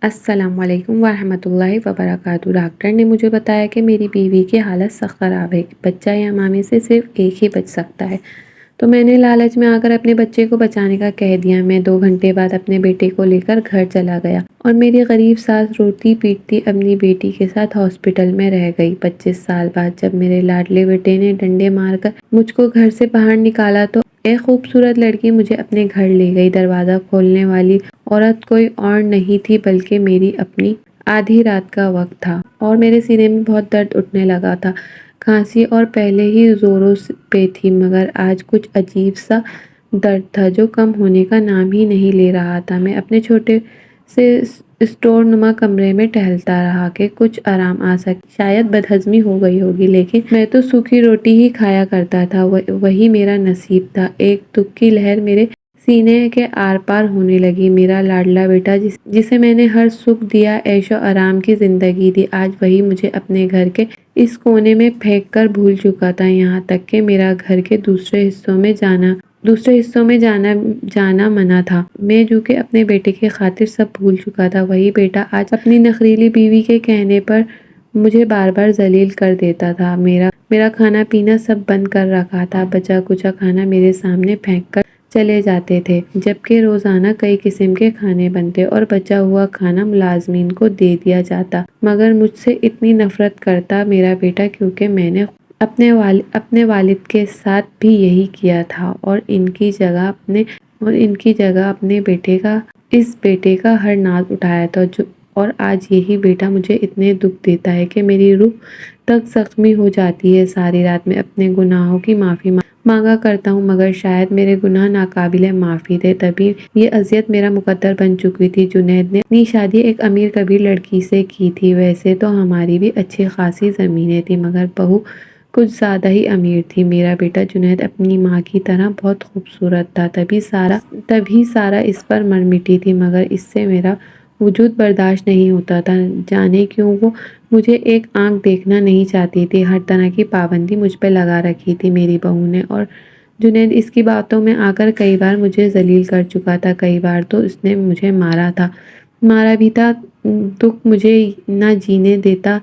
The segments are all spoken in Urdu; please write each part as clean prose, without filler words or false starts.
السلام علیکم ورحمۃ اللہ وبرکاتہ۔ ڈاکٹر نے مجھے بتایا کہ میری بیوی کی حالت سخت خراب ہے، بچہ یا مامی سے صرف ایک ہی بچ سکتا ہے۔ تو میں نے لالچ میں آ کر اپنے بچے کو بچانے کا کہہ دیا۔ میں 2 گھنٹے بعد اپنے بیٹے کو لے کر گھر چلا گیا اور میری غریب ساس روتی پیٹتی اپنی بیٹی کے ساتھ ہاسپٹل میں رہ گئی۔ 25 سال بعد جب میرے لاڈلے بیٹے نے ڈنڈے مار کر مجھ کو گھر سے باہر نکالا تو ایک خوبصورت لڑکی مجھے اپنے گھر لے گئی۔ دروازہ کھولنے والی عورت کوئی اور نہیں تھی بلکہ میری اپنی۔ آدھی رات کا وقت تھا اور میرے سینے میں بہت درد اٹھنے لگا تھا۔ کھانسی اور پہلے ہی زوروں پہ تھی، مگر آج کچھ عجیب سا درد تھا جو کم ہونے کا نام ہی نہیں لے رہا تھا۔ میں اپنے چھوٹے سے اسٹور نما کمرے میں ٹہلتا رہا کہ کچھ آرام آ سکے۔ شاید بدہضمی ہو گئی ہوگی، لیکن میں تو سوکھی روٹی ہی کھایا کرتا تھا، وہی میرا نصیب تھا۔ ایک دکھ کی لہر میرے سینے کے آر پار ہونے لگی۔ میرا لاڈلا بیٹا جسے میں نے ہر سکھ دیا، عیش و آرام کی زندگی دی، آج وہی مجھے اپنے گھر کے اس کونے میں پھینک کر بھول چکا تھا، یہاں تک کہ میرا گھر کے دوسرے حصوں میں جانا منع تھا۔ میں جو کہ اپنے بیٹے کی خاطر سب بھول چکا تھا، وہی بیٹا آج اپنی نخریلی بیوی کے کہنے پر مجھے بار بار ذلیل کر دیتا تھا۔ میرا کھانا پینا سب بند کر رکھا تھا، بچا کچا کھانا میرے سامنے پھینک کر چلے جاتے تھے، جبکہ روزانہ کئی قسم کے کھانے بنتے اور بچا ہوا کھانا ملازمین کو دے دیا جاتا، مگر مجھ سے اتنی نفرت کرتا میرا بیٹا کیونکہ میں نے اپنے والد کے ساتھ بھی یہی کیا تھا اور ان کی جگہ اپنے بیٹے کا ہر ناز اٹھایا تھا، اور آج یہی بیٹا مجھے اتنے دکھ دیتا ہے کہ میری روح تک زخمی ہو جاتی ہے۔ ساری رات میں اپنے گناہوں کی معافی مانگا کرتا ہوں، مگر شاید میرے گناہ ناقابل معافی تھے، تبھی یہ اذیت میرا مقدر بن چکی تھی۔ جنید نے اپنی شادی ایک امیر کبیر لڑکی سے کی تھی، ویسے تو ہماری بھی اچھی خاصی زمینیں تھیں، مگر بہو کچھ زیادہ ہی امیر تھی۔ میرا بیٹا جنید اپنی ماں کی طرح بہت خوبصورت تھا، تبھی سارا اس پر مر مٹی تھی، مگر اس سے میرا وجود برداشت نہیں ہوتا تھا۔ جانے کیوں وہ مجھے ایک آنکھ دیکھنا نہیں چاہتی تھی، ہر طرح کی پابندی مجھ پہ لگا رکھی تھی میری بہو نے، اور جنید اس کی باتوں میں آ کر کئی بار مجھے ذلیل کر چکا تھا، کئی بار تو اس نے مجھے مارا بھی تھا۔ دکھ مجھے نہ جینے دیتا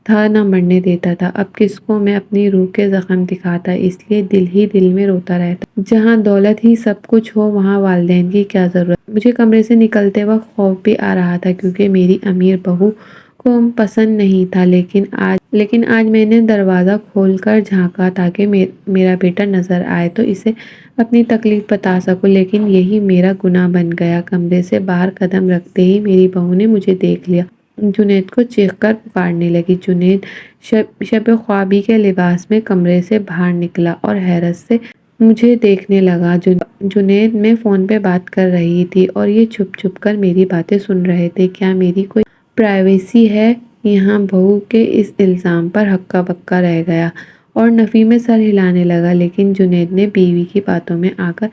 تھا نہ مرنے دیتا تھا، اب کس کو میں اپنی روح کے زخم دکھاتا، اس لیے دل ہی دل میں روتا رہتا۔ جہاں دولت ہی سب کچھ ہو وہاں والدین کی کیا ضرورت۔ مجھے کمرے سے نکلتے وقت خوف بھی آ رہا تھا کیونکہ میری امیر بہو کو پسند نہیں تھا، لیکن آج میں نے دروازہ کھول کر جھانکا تاکہ میرا بیٹا نظر آئے تو اسے اپنی تکلیف بتا سکوں، لیکن یہی میرا گناہ بن گیا۔ کمرے سے باہر قدم رکھتے ہی میری بہو نے مجھے دیکھ لیا، جنید کو چیخ کر پکارنے لگی۔ جنید شب خوابی کے لباس میں کمرے سے باہر نکلا اور حیرت سے مجھے دیکھنے لگا۔ جنید میں فون پہ بات کر رہی تھی اور یہ چھپ چھپ کر میری باتیں سن رہے تھے۔ کیا میری کوئی پرائیویسی ہے یہاں؟ بہو کے اس الزام پر ہکا بکا رہ گیا اور نفی میں سر ہلانے لگا، لیکن جنید نے بیوی کی باتوں میں آ کر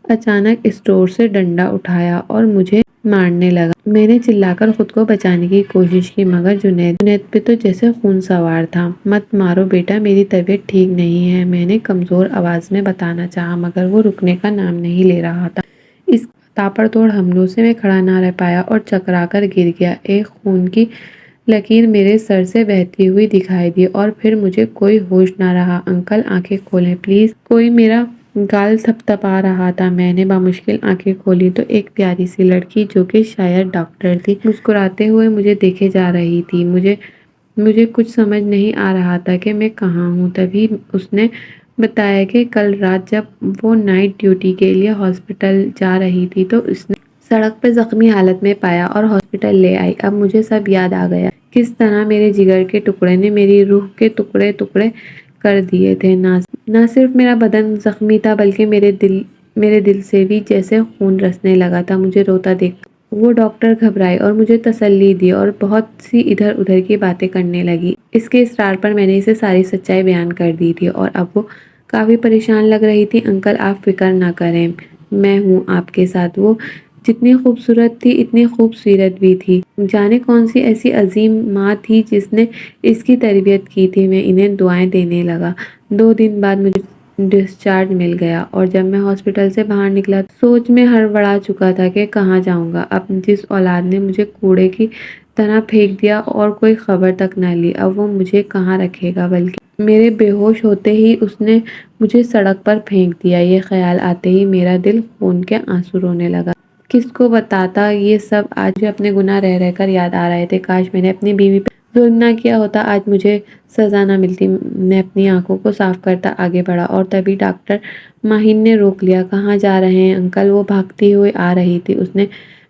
اچانک اسٹور سے ڈنڈا اٹھایا اور مجھے مارنے لگا۔ میں نے چلا کر خود کو بچانے کی کوشش کی، مگر جنید پہ تو جیسے خون سوار تھا۔ مت مارو بیٹا، میری طبیعت ٹھیک نہیں ہے، میں نے کمزور آواز میں بتانا چاہا، مگر وہ رکنے کا نام نہیں لے رہا تھا۔ اس تاپڑ توڑ حملوں سے میں کھڑا نہ رہ پایا اور چکرا کر گر گیا۔ ایک خون کی لکیر میرے سر سے بہتی ہوئی دکھائی دی اور پھر مجھے کوئی ہوش نہ رہا۔ انکل آنکھیں کھولیں پلیز، کوئی میرا گال تھپ تھپا رہا تھا۔ میں نے بامشکل آنکھیں کھولی تو ایک پیاری سی لڑکی جو کہ شاید ڈاکٹر تھی، مسکراتے ہوئے مجھے دیکھے جا رہی تھی۔ مجھے کچھ سمجھ نہیں آ رہا تھا کہ میں کہاں ہوں، تبھی اس نے بتایا کہ کل رات جب وہ نائٹ ڈیوٹی کے لیے ہاسپٹل جا رہی تھی تو اس نے سڑک پہ زخمی حالت میں پایا اور ہاسپٹل لے آئی۔ اب مجھے سب یاد آ گیا، کس طرح میرے جگر کے ٹکڑے نے میری روح کے ٹکڑے ٹکڑے کر دیے تھے۔ نہ صرف میرا بدن زخمی تھا بلکہ میرے دل سے بھی جیسے خون رسنے لگا تھا۔ مجھے روتا دیکھ وہ ڈاکٹر گھبرائی اور مجھے تسلی دی اور بہت سی ادھر ادھر کی باتیں کرنے لگی۔ اس کے اصرار پر میں نے اسے ساری سچائی بیان کر دی تھی اور اب وہ کافی پریشان لگ رہی تھی۔ انکل آپ فکر نہ کریں، میں ہوں آپ کے ساتھ۔ وہ جتنی خوبصورت تھی اتنی خوبصیرت بھی تھی، جانے کون سی ایسی عظیم ماں تھی جس نے اس کی تربیت کی تھی۔ میں انہیں دعائیں دینے لگا۔ 2 دن بعد ڈسچارج مل گیا اور جب میں ہاسپٹل سے باہر نکلا سوچ میں ہڑبڑا چکا تھا کہ کہاں جاؤں گا۔ اب جس اولاد نے مجھے کوڑے کی طرح پھینک دیا اور کوئی خبر تک نہ لی، اب وہ مجھے کہاں رکھے گا؟ بلکہ میرے بے ہوش ہوتے ہی اس نے مجھے سڑک پر پھینک دیا۔ یہ خیال آتے ہی میرا دل خون کے آنسو رونے لگا۔ کس کو بتاتا؟ یہ سب آج مجھے اپنے گناہ رہ رہ کر یاد آ رہے تھے۔ کاش میں نے اپنی بیوی پہ ظلم نہ کیا ہوتا، آج مجھے سزا نہ ملتی۔ میں اپنی آنکھوں کو صاف کرتا آگے بڑھا اور تبھی ڈاکٹر ماہین نے روک لیا۔ کہاں جا رہے ہیں انکل؟ وہ بھاگتی ہوئی آ رہی تھی۔ اس نے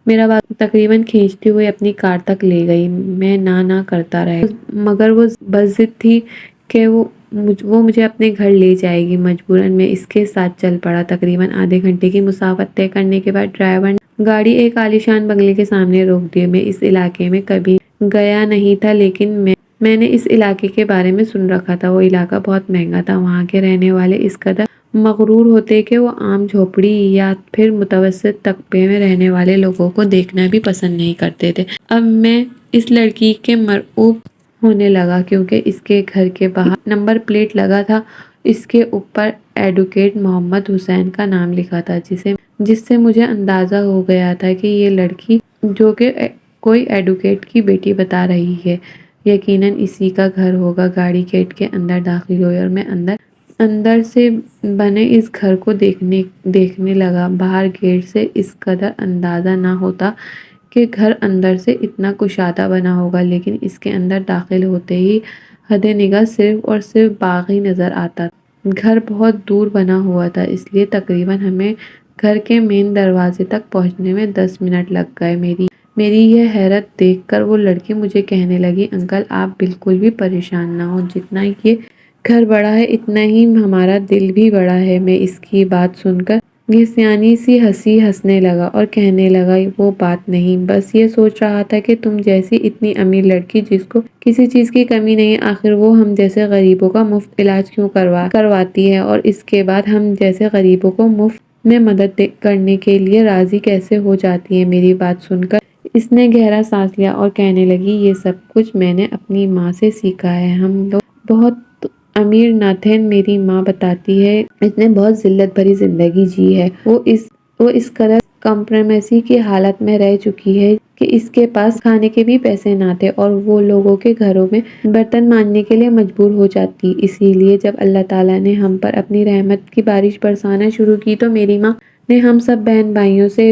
میرا بازو تقریباً کھینچتی ہوئی اپنی کار تک لے گئی۔ میں نہ کرتا رہا مگر وہ بس ضد تھی کہ وہ مجھے اپنے گھر لے جائے گی۔ مجبوراً میں اس کے ساتھ چل پڑا۔ تقریباً آدھے گھنٹے کی مسافت طے کرنے کے بعد ڈرائیور نے گاڑی ایک عالیشان بنگلے کے سامنے روک دی۔ میں اس علاقے میں کبھی گیا نہیں تھا لیکن میں نے اس علاقے کے بارے میں سن رکھا تھا۔ وہ علاقہ بہت مہنگا تھا۔ وہاں کے رہنے والے اس قدر مغرور ہوتے کہ وہ عام جھوپڑی یا پھر متوسط طبقے میں رہنے والے لوگوں کو دیکھنا بھی پسند نہیں کرتے تھے۔ اب میں اس لڑکی کے مرعوب ہونے لگا کیونکہ اس کے گھر کے باہر نمبر پلیٹ لگا تھا۔ اس کے اوپر ایڈوکیٹ محمد حسین کا نام لکھا تھا، جس سے مجھے اندازہ ہو گیا تھا کہ یہ لڑکی جو کہ کوئی ایڈوکیٹ کی بیٹی بتا رہی ہے یقیناً اسی کا گھر ہوگا۔ گاڑی گیٹ کے اندر داخل ہوئی اور میں اندر سے بنے اس گھر کو دیکھنے لگا۔ باہر گیٹ سے اس قدر اندازہ نہ ہوتا کہ گھر اندر سے اتنا کشادہ بنا ہوگا، لیکن اس کے اندر داخل ہوتے ہی حد نگاہ صرف اور صرف باغ ہی نظر آتا تھا۔ گھر بہت دور بنا ہوا تھا، اس لیے تقریباً ہمیں گھر کے مین دروازے تک پہنچنے میں 10 منٹ لگ گئے۔ میری یہ حیرت دیکھ کر وہ لڑکی مجھے کہنے لگی، انکل آپ بالکل بھی پریشان نہ ہو، جتنا یہ گھر بڑا ہے اتنا ہی ہمارا دل بھی بڑا ہے۔ میں اس کی بات سن کر یہ سیانی سی ہنسنے لگا اور کہنے لگا، وہ بات نہیں، بس یہ سوچ رہا تھا کہ تم جیسی اتنی امیر لڑکی جس کو کسی چیز کی کمی نہیں، آخر وہ ہم جیسے غریبوں کا مفت علاج کیوں کرواتی ہے اور اس کے بعد ہم جیسے غریبوں کو مفت میں مدد کرنے کے لیے راضی کیسے ہو جاتی ہے۔ میری بات سن کر اس نے گہرا سانس لیا اور کہنے لگی، یہ سب کچھ میں نے اپنی ماں سے سیکھا ہے۔ ہم لوگ بہت امیر نہ تھے، میری ماں بتاتی ہے اس نے بہت ذلت بھری زندگی جی ہے۔ وہ اس قدر کمپرومائز کی حالت میں رہ چکی ہے کہ اس کے پاس کھانے کے بھی پیسے نہ تھے اور وہ لوگوں کے گھروں میں برتن مانجنے کے لیے مجبور ہو جاتی۔ اسی لیے جب اللہ تعالیٰ نے ہم پر اپنی رحمت کی بارش برسانا شروع کی تو میری ماں نے ہم سب بہن بھائیوں سے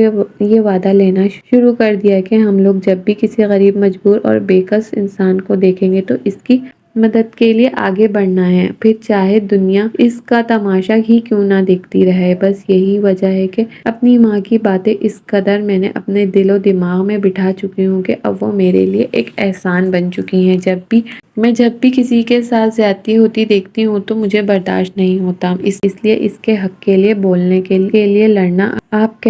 یہ وعدہ لینا شروع کر دیا کہ ہم لوگ جب بھی کسی غریب، مجبور اور بے کس انسان کو دیکھیں گے تو اس کی مدد کے لیے آگے بڑھنا ہے، پھر چاہے دنیا اس کا تماشا ہی کیوں نہ دیکھتی رہے۔ بس یہی وجہ ہے کہ اپنی ماں کی باتیں اس قدر میں نے اپنے دل و دماغ میں بٹھا چکی ہوں کہ اب وہ میرے لیے ایک احسان بن چکی ہیں۔ جب بھی کسی کے ساتھ زیادتی ہوتی دیکھتی ہوں تو مجھے برداشت نہیں ہوتا، اس لیے اس کے حق کے لیے بولنے کے لیے لڑنا آپ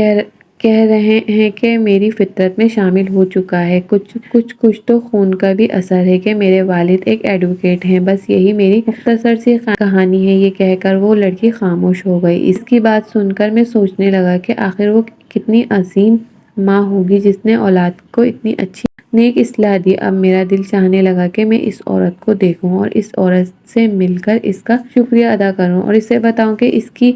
کہہ رہے ہیں کہ میری فطرت میں شامل ہو چکا ہے۔ کچھ تو خون کا بھی اثر ہے کہ میرے والد ایک ایڈوکیٹ ہیں۔ بس یہی میری مختصر سی کہانی ہے۔ یہ کہہ کر وہ لڑکی خاموش ہو گئی۔ اس کی بات سن کر میں سوچنے لگا کہ آخر وہ کتنی عظیم ماں ہوگی جس نے اولاد کو اتنی اچھی نیک اصلاح دی۔ اب میرا دل چاہنے لگا کہ میں اس عورت کو دیکھوں اور اس عورت سے مل کر اس کا شکریہ ادا کروں اور اسے بتاؤں کہ اس کی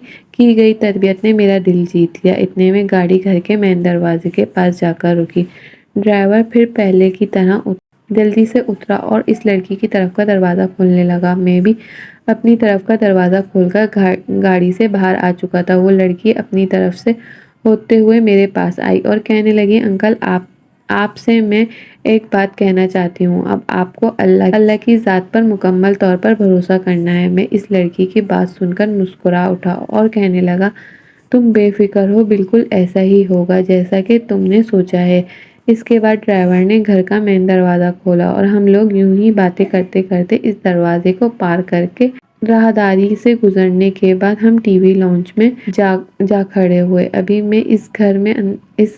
گئی تربیت نے میرا دل جیت لیا۔ اتنے میں گاڑی گھر کے مین دروازے کے پاس جا کر رکی۔ ڈرائیور پھر پہلے کی طرح جلدی سے اترا اور اس لڑکی کی طرف کا دروازہ کھولنے لگا۔ میں بھی اپنی طرف کا دروازہ کھول کر گاڑی سے باہر آ چکا تھا۔ وہ لڑکی اپنی طرف سے ہوتے ہوئے میرے پاس آئی اور کہنے لگی، انکل آپ سے میں ایک بات کہنا چاہتی ہوں۔ اب آپ کو اللہ کی ذات پر مکمل طور پر بھروسہ کرنا ہے۔ میں اس لڑکی کی بات سن کر مسکرا اٹھا اور کہنے لگا، تم بے فکر ہو، بالکل ایسا ہی ہوگا جیسا کہ تم نے سوچا ہے۔ اس کے بعد ڈرائیور نے گھر کا مین دروازہ کھولا اور ہم لوگ یوں ہی باتیں کرتے کرتے اس دروازے کو پار کر کے راہداری سے گزرنے کے بعد ہم ٹی وی لاؤنج میں جا کھڑے ہوئے۔ ابھی میں اس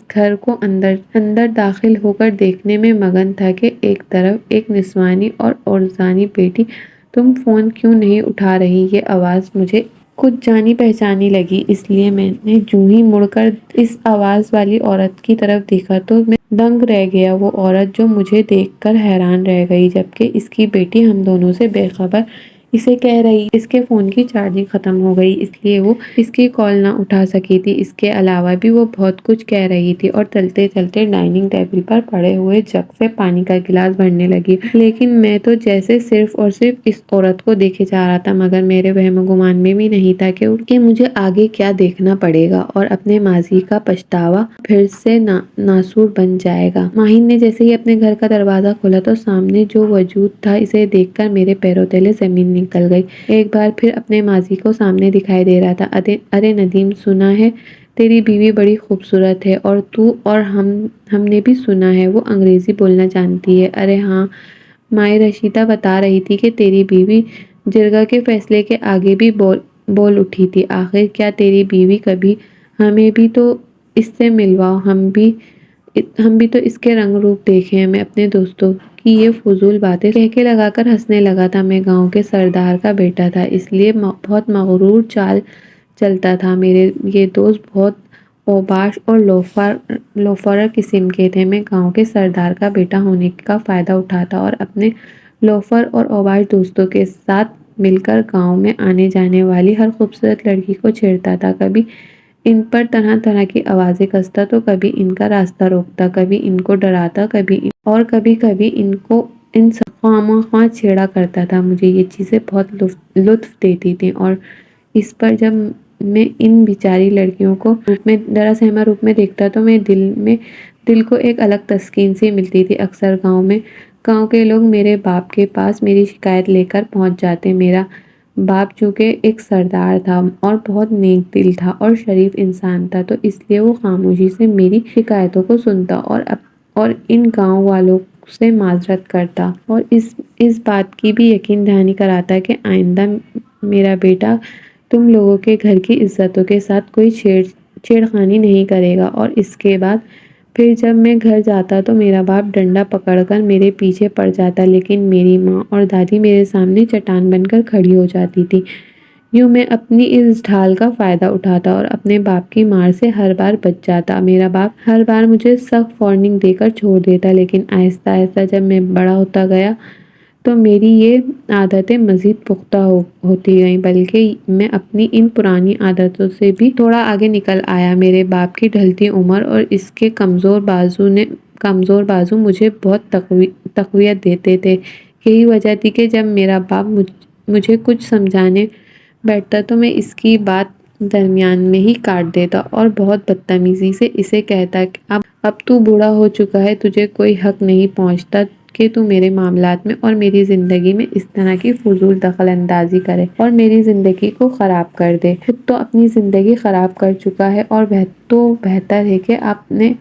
گھر کو اندر داخل ہو کر دیکھنے میں مگن تھا کہ ایک طرف ایک نسوانی اور عرضانی بیٹی، تم فون کیوں نہیں اٹھا رہی؟ یہ آواز مجھے کچھ جانی پہچانی لگی، اس لیے میں نے جوں ہی مڑ کر اس آواز والی عورت کی طرف دیکھا تو میں دنگ رہ گیا۔ وہ عورت جو مجھے دیکھ کر حیران رہ گئی جبکہ اس کی بیٹی ہم دونوں سے بے خبر اسے کہہ رہی اس کے فون کی چارجنگ ختم ہو گئی اس لیے وہ اس کی کال نہ اٹھا سکی تھی۔ اس کے علاوہ بھی وہ بہت کچھ کہہ رہی تھی اور چلتے چلتے ڈائننگ ٹیبل پر پڑے ہوئے جگ سے پانی کا گلاس بھرنے لگی، لیکن میں تو جیسے صرف اور صرف اس عورت کو دیکھے جا رہا تھا، مگر میرے وہم و گمان میں بھی نہیں تھا کہ مجھے آگے کیا دیکھنا پڑے گا اور اپنے ماضی کا پچھتاوا پھر سے ناسور بن جائے گا۔ ماہین نے جیسے ہی اپنے گھر کا دروازہ کھولا تو سامنے جو وجود تھا اسے دیکھ کر میرے پیروں تلے زمین نکل گئی۔ ایک بار پھر اپنے ماضی کو سامنے دکھائی دے رہا تھا۔ ارے ندیم، سنا ہے تیری بیوی بڑی خوبصورت ہے، اور تو اور ہم نے بھی سنا ہے وہ انگریزی بولنا جانتی ہے۔ ارے ہاں، مائیں رشیدہ بتا رہی تھی کہ تیری بیوی جرگہ کے فیصلے کے آگے بھی بول اٹھی تھی۔ آخر کیا تیری بیوی کبھی ہمیں بھی تو اس سے ملواؤ، ہم بھی تو اس کے رنگ روپ دیکھیں۔ میں اپنے دوستوں کی یہ فضول باتیں کہہ کے لگا کر ہنسنے لگا تھا۔ میں گاؤں کے سردار کا بیٹا تھا، اس لیے بہت مغرور چال چلتا تھا۔ میرے یہ دوست بہت اوباش اور لوفر قسم کے تھے۔ میں گاؤں کے سردار کا بیٹا ہونے کا فائدہ اٹھاتا اور اپنے لوفر اور اوباش دوستوں کے ساتھ مل کر گاؤں میں آنے جانے والی ہر خوبصورت لڑکی کو چھیڑتا تھا۔ کبھی ان پر طرح طرح کی آوازیں کستا تو کبھی ان کا راستہ روکتا، کبھی ان کو ڈراتا، کبھی ان سے خواہ چھیڑا کرتا تھا۔ مجھے یہ چیزیں بہت لطف دیتی تھیں، اور اس پر جب میں ان بیچاری لڑکیوں کو جراثیمہ روپ میں دیکھتا تو میں دل کو ایک الگ تسکین سی ملتی تھی۔ اکثر گاؤں کے لوگ میرے باپ کے پاس میری شکایت لے کر پہنچ جاتے۔ میرا باپ چونکہ ایک سردار تھا اور بہت نیک دل تھا اور شریف انسان تھا، تو اس لیے وہ خاموشی سے میری شکایتوں کو سنتا اور ان گاؤں والوں سے معذرت کرتا، اور اس بات کی بھی یقین دہانی کراتا کہ آئندہ میرا بیٹا تم لوگوں کے گھر کی عزتوں کے ساتھ کوئی چھیڑخانی نہیں کرے گا۔ اور اس کے بعد پھر جب میں گھر جاتا تو میرا باپ ڈنڈا پکڑ کر میرے پیچھے پڑ جاتا، لیکن میری ماں اور دادی میرے سامنے چٹان بن کر کھڑی ہو جاتی تھی۔ یوں میں اپنی اس ڈھال کا فائدہ اٹھاتا اور اپنے باپ کی مار سے ہر بار بچ جاتا۔ میرا باپ ہر بار مجھے سخت وارننگ دے کر چھوڑ دیتا، لیکن آہستہ آہستہ جب میں بڑا ہوتا گیا تو میری یہ عادتیں مزید پختہ ہوتی گئیں، بلکہ میں اپنی ان پرانی عادتوں سے بھی تھوڑا آگے نکل آیا۔ میرے باپ کی ڈھلتی عمر اور اس کے کمزور بازو مجھے بہت تقویت دیتے تھے۔ یہی وجہ تھی کہ جب میرا باپ مجھے کچھ سمجھانے بیٹھتا تو میں اس کی بات درمیان میں ہی کاٹ دیتا اور بہت بدتمیزی سے اسے کہتا کہ اب تو بوڑھا ہو چکا ہے، تجھے کوئی حق نہیں پہنچتا کہ تو میرے معاملات میں اور میری زندگی میں اس طرح کی فضول دخل اندازی کرے اور میری زندگی کو خراب کر دے۔ خود تو اپنی زندگی خراب کر چکا ہے، اور تو بہتر ہے کہ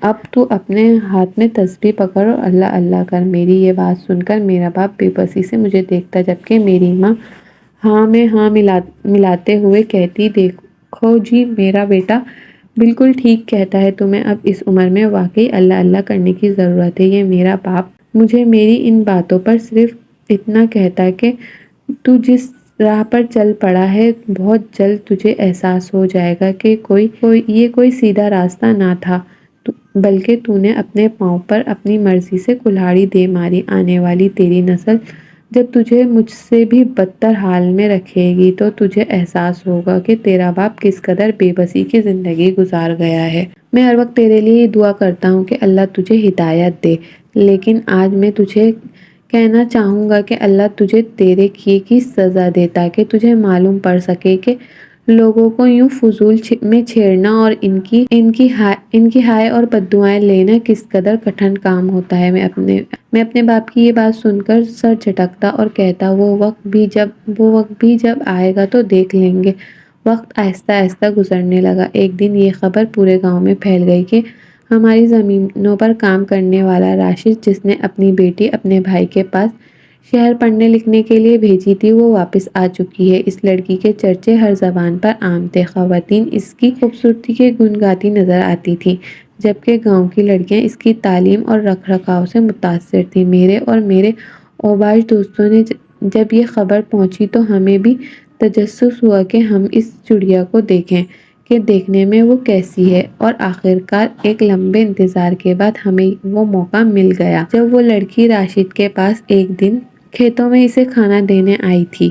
اب تو اپنے ہاتھ میں تسبیح پکڑ اور اللہ اللہ کر۔ میری یہ بات سن کر میرا باپ بے بسی سے مجھے دیکھتا، جبکہ میری ماں ہاں میں ہاں ملاتے ہوئے کہتی، دیکھو جی، میرا بیٹا بالکل ٹھیک کہتا ہے، تمہیں اب اس عمر میں واقعی اللہ اللہ کرنے کی ضرورت ہے۔ یہ میرا باپ مجھے میری ان باتوں پر صرف اتنا کہتا کہ تو جس راہ پر چل پڑا ہے بہت جلد تجھے احساس ہو جائے گا کہ یہ کوئی سیدھا راستہ نہ تھا، بلکہ تو نے اپنے پاؤں پر اپنی مرضی سے کلہاڑی دے ماری۔ آنے والی تیری نسل جب تجھے مجھ سے بھی بدتر حال میں رکھے گی تو تجھے احساس ہوگا کہ تیرا باپ کس قدر بے بسی کی زندگی گزار گیا ہے۔ میں ہر وقت تیرے لیے دعا کرتا ہوں کہ اللہ تجھے ہدایت دے، لیکن آج میں تجھے کہنا چاہوں گا کہ اللہ تجھے تیرے کیے کی سزا دے، تاکہ تجھے معلوم پڑ سکے کہ لوگوں کو یوں فضول میں چھیڑنا اور ان کی ہائے اور بددعائیں لینا کس قدر کٹھن کام ہوتا ہے۔ میں اپنے باپ کی یہ بات سن کر سر جھٹکتا اور کہتا، وہ وقت بھی جب آئے گا تو دیکھ لیں گے۔ وقت آہستہ آہستہ گزرنے لگا۔ ایک دن یہ خبر پورے گاؤں میں پھیل گئی کہ ہماری زمینوں پر کام کرنے والا راشد، جس نے اپنی بیٹی اپنے بھائی کے پاس شہر پڑھنے لکھنے کے لیے بھیجی تھی، وہ واپس آ چکی ہے۔ اس لڑکی کے چرچے ہر زبان پر عام تھے۔ خواتین اس کی خوبصورتی کے گن گاتی نظر آتی تھیں، جبکہ گاؤں کی لڑکیاں اس کی تعلیم اور رکھ رکھاؤ سے متاثر تھیں۔ میرے اور میرے اوباش دوستوں نے جب یہ خبر پہنچی تو ہمیں بھی تجسس ہوا کہ ہم اس چڑیا کو دیکھیں کہ دیکھنے میں وہ کیسی ہے، اور آخرکار ایک لمبے انتظار کے بعد ہمیں وہ موقع مل گیا جب وہ لڑکی راشد کے پاس ایک دن کھیتوں میں اسے کھانا دینے آئی تھی۔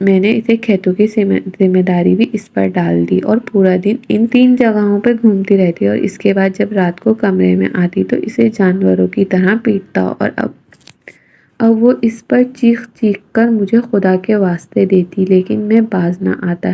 میں نے اسے کھیتوں کی ذمہ داری بھی اس پر ڈال دی اور پورا دن ان 3 جگہوں پہ گھومتی رہتی اور اس کے بعد جب رات کو کمرے میں آتی تو اسے جانوروں کی طرح پیٹتا اور اب وہ اس پر چیخ چیخ کر مجھے خدا کے واسطے دیتی، لیکن میں باز نہ آتا۔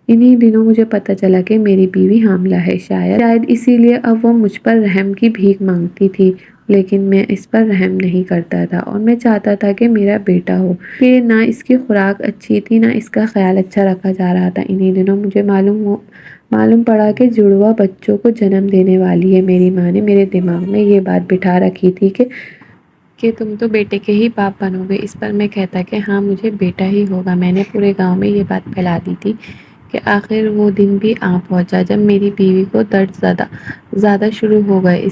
انہی دنوں مجھے پتہ چلا کہ میری بیوی حاملہ ہے۔ شاید اسی لیے اب وہ مجھ پر رحم کی بھیک مانگتی تھی، لیکن میں اس پر رحم نہیں کرتا تھا اور میں چاہتا تھا کہ میرا بیٹا ہو، کہ نہ اس کی خوراک اچھی تھی، نہ اس کا خیال اچھا رکھا جا رہا تھا۔ انہی دنوں مجھے معلوم پڑا کہ جڑواں بچوں کو جنم دینے والی ہے۔ میری ماں نے میرے دماغ میں یہ بات بٹھا رکھی تھی کہ تم تو بیٹے کے ہی باپ بنو گے۔ اس پر میں کہتا کہ ہاں مجھے بیٹا ہی ہوگا۔ میں نے پورے گاؤں میں یہ بات پھیلا دی تھی کہ آخر وہ دن بھی آ پہنچا جب میری بیوی کو درد زیادہ شروع ہو گئے۔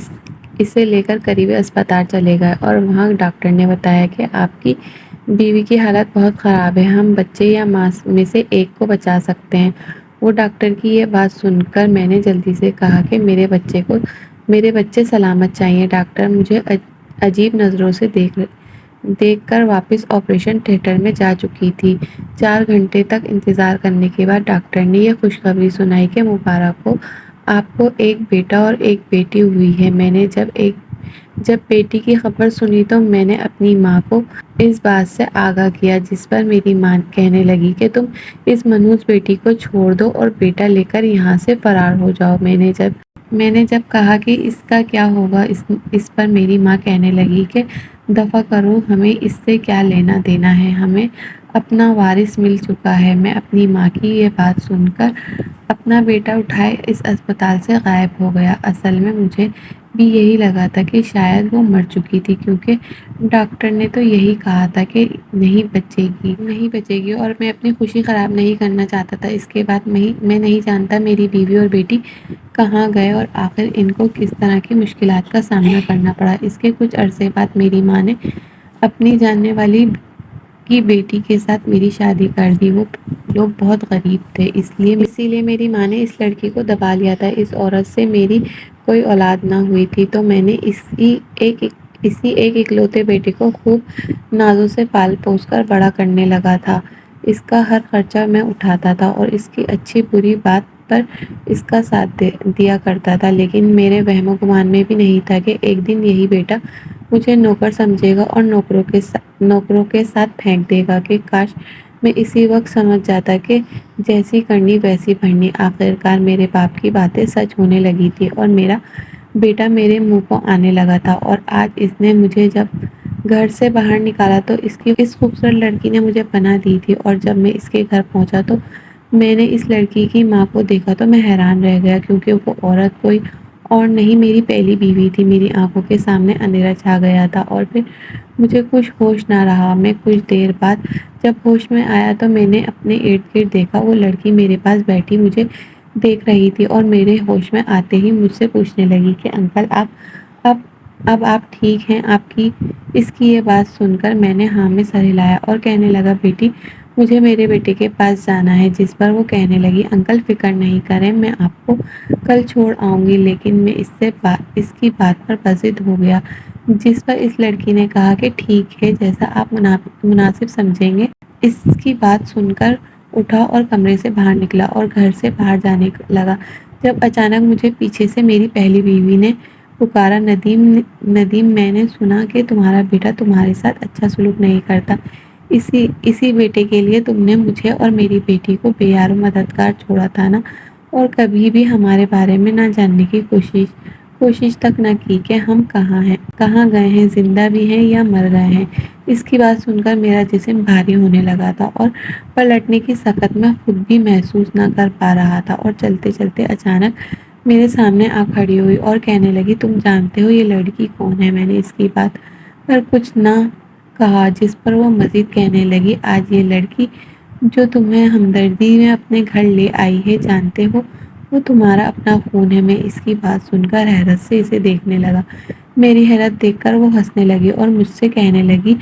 اسے لے کر قریبی اسپتال چلے گئے اور وہاں ڈاکٹر نے بتایا کہ آپ کی بیوی کی حالت بہت خراب ہے، ہم بچے یا ماں میں سے ایک کو بچا سکتے ہیں۔ وہ ڈاکٹر کی یہ بات سن کر میں نے جلدی سے کہا کہ میرے بچے سلامت چاہیے۔ ڈاکٹر مجھے عجیب نظروں سے دیکھ کر واپس آپریشن تھیٹر میں جا چکی تھی۔ 4 گھنٹے تک انتظار کرنے کے بعد ڈاکٹر نے یہ خوشخبری سنائی کہ مبارک ہو، آپ کو ایک بیٹا اور ایک بیٹی ہوئی ہے۔ میں نے جب بیٹی کی خبر سنی تو میں نے اپنی ماں کو اس بات سے آگاہ کیا، جس پر میری ماں کہنے لگی کہ تم اس منحوس بیٹی کو چھوڑ دو اور بیٹا لے کر یہاں سے فرار ہو جاؤ۔ میں نے جب کہا کہ اس کا کیا ہوگا، اس پر میری ماں کہنے لگی کہ دفع کرو، ہمیں اس سے کیا لینا دینا ہے، ہمیں اپنا وارث مل چکا ہے۔ میں اپنی ماں کی یہ بات سن کر اپنا بیٹا اٹھائے اس اسپتال سے غائب ہو گیا۔ اصل میں مجھے بھی یہی لگا تھا کہ شاید وہ مر چکی تھی، کیونکہ ڈاکٹر نے تو یہی کہا تھا کہ نہیں بچے گی اور میں اپنی خوشی خراب نہیں کرنا چاہتا تھا۔ اس کے بعد میں نہیں جانتا میری بیوی اور بیٹی کہاں گئے اور آخر ان کو کس طرح کی مشکلات کا سامنا کرنا پڑا۔ اس کے کچھ عرصے بعد میری ماں نے اپنی جاننے والی کی بیٹی کے ساتھ میری شادی کر دی۔ وہ لوگ بہت غریب تھے، اسی لیے میری ماں نے اس لڑکی کو دبا لیا تھا۔ اس عورت سے میری کوئی اولاد نہ ہوئی تھی تو میں نے اسی ایک اکلوتے بیٹے کو خوب نازوں سے پال پوس کر بڑا کرنے لگا تھا۔ اس کا ہر خرچہ میں اٹھاتا تھا اور اس کی اچھی بری بات پر اس کا ساتھ دیا کرتا تھا، لیکن میرے وہم و گمان میں بھی نہیں تھا کہ ایک دن یہی بیٹا مجھے نوکر سمجھے گا اور نوکروں کے ساتھ پھینک دے گا کہ کاش میں اسی وقت سمجھ جاتا کہ جیسی کرنی ویسی بھرنی۔ آخرکار میرے باپ کی باتیں سچ ہونے لگی تھی اور میرا بیٹا میرے منہ کو آنے لگا تھا۔ اور آج اس نے مجھے جب گھر سے باہر نکالا تو اس خوبصورت لڑکی نے مجھے پناہ دی تھی، اور جب میں اس کے گھر پہنچا تو میں نے اس لڑکی کی ماں کو دیکھا تو میں حیران رہ گیا، کیونکہ وہ عورت کوئی اور نہیں میری پہلی بیوی تھی۔ میری آنکھوں کے سامنے اندھیرا چھا گیا تھا اور پھر مجھے کچھ ہوش نہ رہا۔ میں کچھ دیر بعد جب ہوش میں آیا تو میں نے اپنے ارد گرد دیکھا۔ وہ لڑکی میرے پاس بیٹھی مجھے دیکھ رہی تھی اور میرے ہوش میں آتے ہی مجھ سے پوچھنے لگی کہ انکل اب آپ ٹھیک ہیں؟ اس کی یہ بات سن کر میں نے ہاں میں سر ہلایا اور کہنے لگا بیٹی مجھے میرے بیٹے کے پاس جانا ہے، جس پر وہ کہنے لگی انکل فکر نہیں کریں، میں آپ کو کل چھوڑ آؤں گی۔ لیکن میں اس کی بات پر بضد ہو گیا، جس پر اس لڑکی نے کہا کہ ٹھیک ہے، جیسا آپ مناسب سمجھیں گے۔ اس کی بات سن کر اٹھا اور کمرے سے باہر نکلا اور گھر سے باہر جانے لگا، جب اچانک مجھے پیچھے سے میری پہلی بیوی نے پکارا ندیم میں نے سنا کہ تمہارا بیٹا تمہارے ساتھ اچھا سلوک نہیں کرتا، اسی بیٹے کے لیے تم نے مجھے اور میری بیٹی کو بے یار و مددگار چھوڑا تھا نا، اور کبھی بھی ہمارے بارے میں نہ جاننے کی کوشش تک نہ کی کہ ہم کہاں گئے ہیں، زندہ بھی ہیں یا مر گئے ہیں۔ اس کی بات سن کر میرا جسم بھاری ہونے لگا تھا اور پلٹنے کی سخت میں خود بھی محسوس نہ کر پا رہا تھا، اور چلتے چلتے اچانک میرے سامنے آ کھڑی ہوئی اور کہنے لگی تم جانتے ہو یہ لڑکی کون ہے؟ میں نے اس کی بات پر کچھ نہ کہا، جس پر وہ مزید کہنے لگی آج یہ لڑکی جو تمہیں ہمدردی میں اپنے گھر لے آئی ہے، جانتے ہو وہ تمہارا اپنا خون ہے۔ میں اس کی بات سن کر حیرت سے اسے دیکھنے لگا۔ میری حیرت دیکھ کر وہ ہنسنے لگی اور مجھ سے کہنے لگی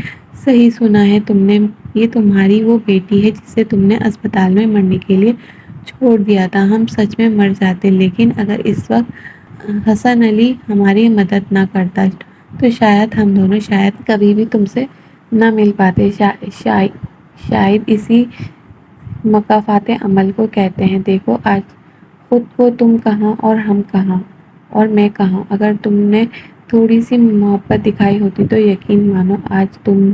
صحیح سنا ہے تم نے، یہ تمہاری وہ بیٹی ہے جسے تم نے اسپتال میں مرنے کے لیے چھوڑ دیا تھا۔ ہم سچ میں مر جاتے، لیکن اگر اس وقت حسن علی ہماری مدد نہ کرتا تو شاید ہم دونوں کبھی بھی تم سے نہ مل پاتے۔ شاید مقافات عمل کو کہتے ہیں۔ دیکھو آج خود کو تم کہاں اور ہم کہاں اور میں کہاں۔ اگر تم نے تھوڑی سی محبت دکھائی ہوتی تو یقین مانو آج تم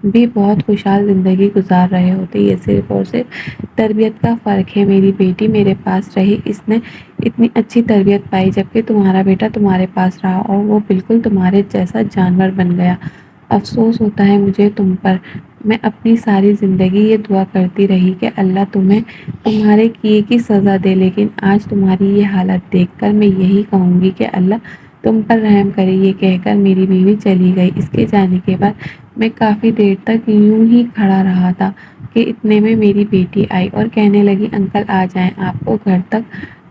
بھی بہت خوشحال زندگی گزار رہے ہوتے۔ یہ صرف اور صرف تربیت کا فرق ہے۔ میری بیٹی میرے پاس رہی، اس نے اتنی اچھی تربیت پائی، جبکہ تمہارا بیٹا تمہارے پاس رہا اور وہ بالکل تمہارے جیسا جانور بن گیا۔ افسوس ہوتا ہے مجھے تم پر۔ میں اپنی ساری زندگی یہ دعا کرتی رہی کہ اللہ تمہیں تمہارے کیے کی سزا دے، لیکن آج تمہاری یہ حالت دیکھ کر میں یہی کہوں گی کہ اللہ تم پر رحم کرے۔ یہ کہہ کر میری بیوی چلی گئی۔ اس کے جانے کے بعد میں کافی دیر تک یوں ہی کھڑا رہا تھا کہ اتنے میں میری بیٹی آئی اور کہنے لگی انکل آ جائیں، آپ کو گھر تک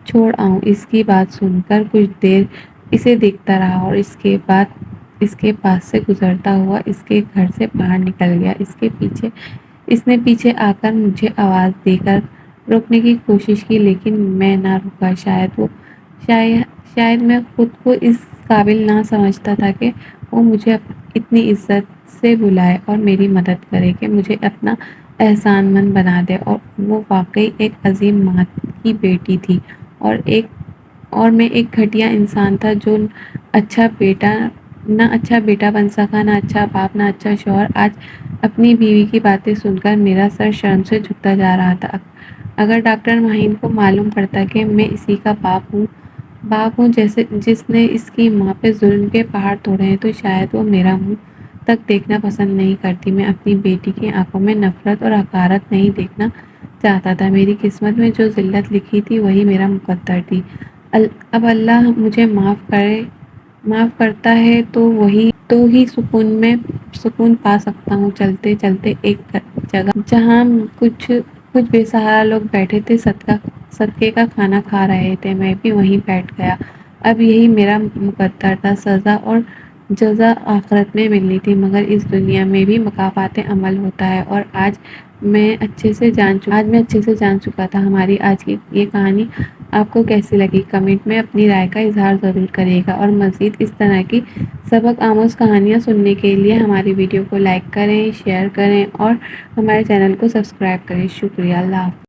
چھوڑ آؤں۔ اس کی بات سن کر کچھ دیر اسے دیکھتا رہا اور اس کے بعد اس کے پاس سے گزرتا ہوا اس کے گھر سے باہر نکل گیا۔ اس نے پیچھے آ کر مجھے آواز دے کر روکنے کی کوشش کی، لیکن میں نہ رکا۔ شاید میں خود کو اس قابل نہ سمجھتا تھا کہ وہ مجھے اتنی عزت سے بلائے اور میری مدد کرے، کہ مجھے اپنا احسان مند بنا دے۔ اور وہ واقعی ایک عظیم ماں کی بیٹی تھی اور میں ایک گھٹیا انسان تھا جو نہ اچھا بیٹا بن سکا، نہ اچھا باپ، نہ اچھا شوہر۔ آج اپنی بیوی کی باتیں سن کر میرا سر شرم سے جھکتا جا رہا تھا۔ اگر ڈاکٹر معین کو معلوم پڑتا کہ میں اسی کا باپ ہوں جس نے اس کی ماں پہ ظلم کے پہاڑ توڑے ہیں، تو شاید وہ میرا منہ تک دیکھنا پسند نہیں کرتی۔ میں اپنی بیٹی کی آنکھوں میں نفرت اور حقارت نہیں دیکھنا چاہتا تھا۔ میری قسمت میں جو ذلت لکھی تھی وہی میرا مقدر تھی۔ اب اللہ مجھے معاف کرتا ہے تو ہی سکون پا سکتا ہوں۔ چلتے چلتے ایک جگہ جہاں کچھ بے سہارا لوگ بیٹھے تھے صدقے کا کھانا کھا رہے تھے، میں بھی وہیں بیٹھ گیا۔ اب یہی میرا مقدر تھا، سزا اور جزا آخرت میں ملنی تھی، مگر اس دنیا میں بھی مکافات عمل ہوتا ہے۔ اور آج میں اچھے سے جان چکا تھا۔ ہماری آج کی یہ کہانی آپ کو کیسی لگی؟ کمنٹ میں اپنی رائے کا اظہار ضرور کرے گا، اور مزید اس طرح کی سبق آموز کہانیاں سننے کے لیے ہماری ویڈیو کو لائک کریں، شیئر کریں اور ہمارے چینل کو سبسکرائب کریں۔ شکریہ۔ اللہ حافظ۔